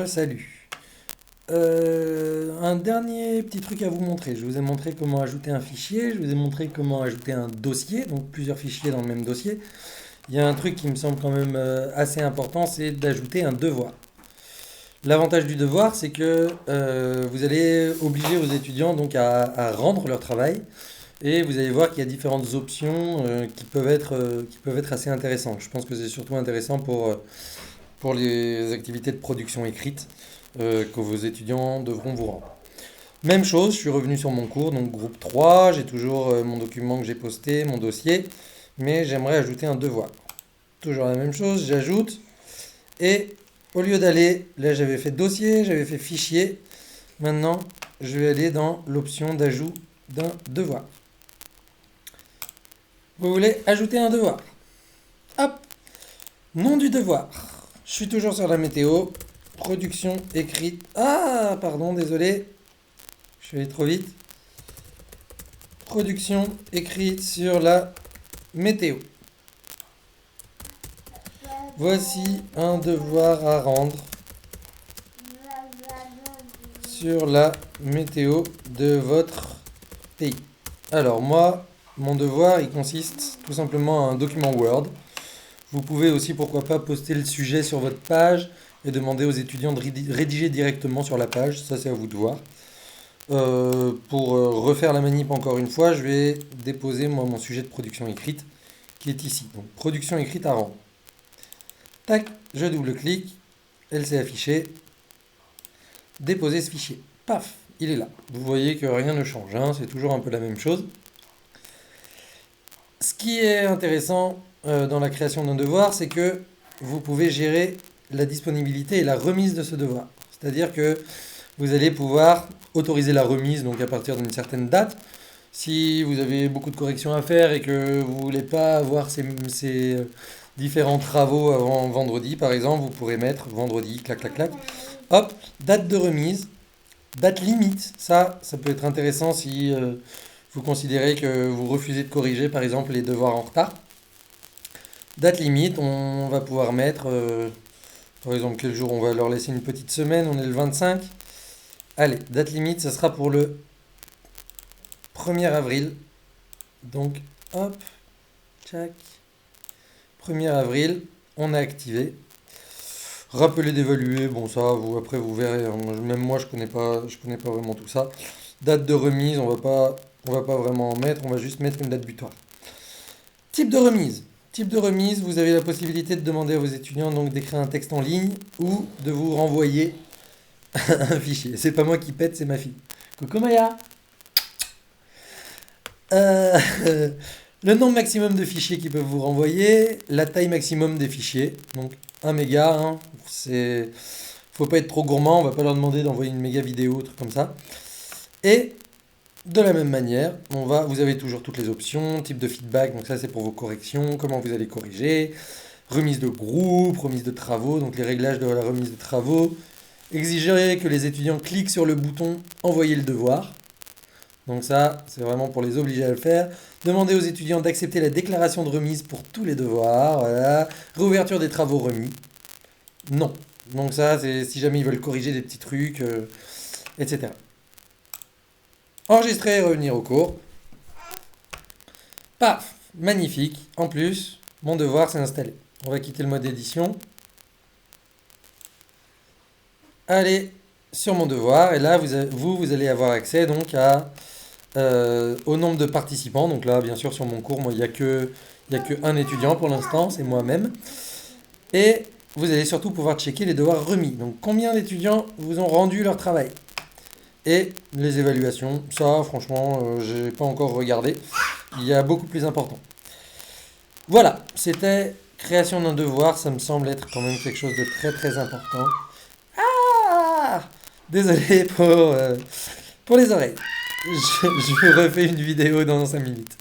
Salut. Un dernier petit truc à vous montrer. Je vous ai montré comment ajouter un fichier, je vous ai montré comment ajouter un dossier, donc plusieurs fichiers dans le même dossier. Il y a un truc qui me semble quand même assez important, c'est d'ajouter un devoir. L'avantage du devoir, c'est que vous allez obliger vos étudiants donc à rendre leur travail. Et vous allez voir qu'il y a différentes options qui peuvent être assez intéressantes. Je pense que c'est surtout intéressant pour les activités de production écrite que vos étudiants devront vous rendre. Même chose, je suis revenu sur mon cours, donc groupe 3, j'ai toujours mon document que j'ai posté, mon dossier, mais j'aimerais ajouter un devoir. Toujours la même chose, j'ajoute, et au lieu d'aller, là j'avais fait dossier, j'avais fait fichier, maintenant je vais aller dans l'option d'ajout d'un devoir. Vous voulez ajouter un devoir. Hop, nom du devoir. Je suis toujours sur la météo. Production écrite. Ah, pardon, désolé. Je suis allé trop vite. Production écrite sur la météo. Voici un devoir à rendre sur la météo de votre pays. Alors moi, mon devoir, il consiste tout simplement en un document Word. Vous pouvez aussi, pourquoi pas, poster le sujet sur votre page et demander aux étudiants de rédiger directement sur la page. Ça, c'est à vous de voir. Pour refaire la manip encore une fois, je vais déposer moi mon sujet de production écrite qui est ici. Donc, production écrite à rendre. Tac, je double-clique. Elle s'est affichée. Déposer ce fichier. Paf, il est là. Vous voyez que rien ne change, hein, c'est toujours un peu la même chose. Ce qui est intéressant dans la création d'un devoir, c'est que vous pouvez gérer la disponibilité et la remise de ce devoir. C'est-à-dire que vous allez pouvoir autoriser la remise donc à partir d'une certaine date. Si vous avez beaucoup de corrections à faire et que vous ne voulez pas avoir ces différents travaux avant vendredi, par exemple, vous pourrez mettre vendredi, clac, clac, clac. Hop, date de remise, date limite. Ça peut être intéressant si vous considérez que vous refusez de corriger, par exemple, les devoirs en retard. Date limite, on va pouvoir mettre, par exemple, quel jour on va leur laisser une petite semaine, on est le 25. Allez, date limite, ça sera pour le 1er avril. Donc, hop, tchac. 1er avril, on a activé. Rappelez d'évaluer, bon ça, après vous verrez, hein, même moi je connais pas vraiment tout ça. Date de remise, on va pas vraiment en mettre, on va juste mettre une date butoir. Type de remise. Type de remise, vous avez la possibilité de demander à vos étudiants donc d'écrire un texte en ligne ou de vous renvoyer un fichier. C'est pas moi qui pète, c'est ma fille. Coucou Maya. Euh, le nombre maximum de fichiers qu'ils peuvent vous renvoyer, la taille maximum des fichiers, donc 1 méga, hein, faut pas être trop gourmand, on va pas leur demander d'envoyer une méga vidéo, truc comme ça. Et de la même manière, vous avez toujours toutes les options, type de feedback, donc ça c'est pour vos corrections, comment vous allez corriger, remise de groupe, remise de travaux, donc les réglages de la remise de travaux, exiger que les étudiants cliquent sur le bouton envoyer le devoir. Donc ça, c'est vraiment pour les obliger à le faire. Demander aux étudiants d'accepter la déclaration de remise pour tous les devoirs. Voilà. Réouverture des travaux remis. Non. Donc ça, c'est si jamais ils veulent corriger des petits trucs, etc. Enregistrer et revenir au cours. Paf, magnifique. En plus, mon devoir s'est installé. On va quitter le mode édition. Allez sur mon devoir. Et là, vous allez avoir accès donc au nombre de participants. Donc là, bien sûr, sur mon cours, moi, il n'y a que un étudiant pour l'instant, c'est moi-même. Et vous allez surtout pouvoir checker les devoirs remis. Donc combien d'étudiants vous ont rendu leur travail. Et les évaluations, ça franchement, j'ai pas encore regardé. Il y a beaucoup plus important. Voilà, c'était création d'un devoir, ça me semble être quand même quelque chose de très très important. Ah, désolé pour les oreilles. Je vous refais une vidéo dans 5 minutes.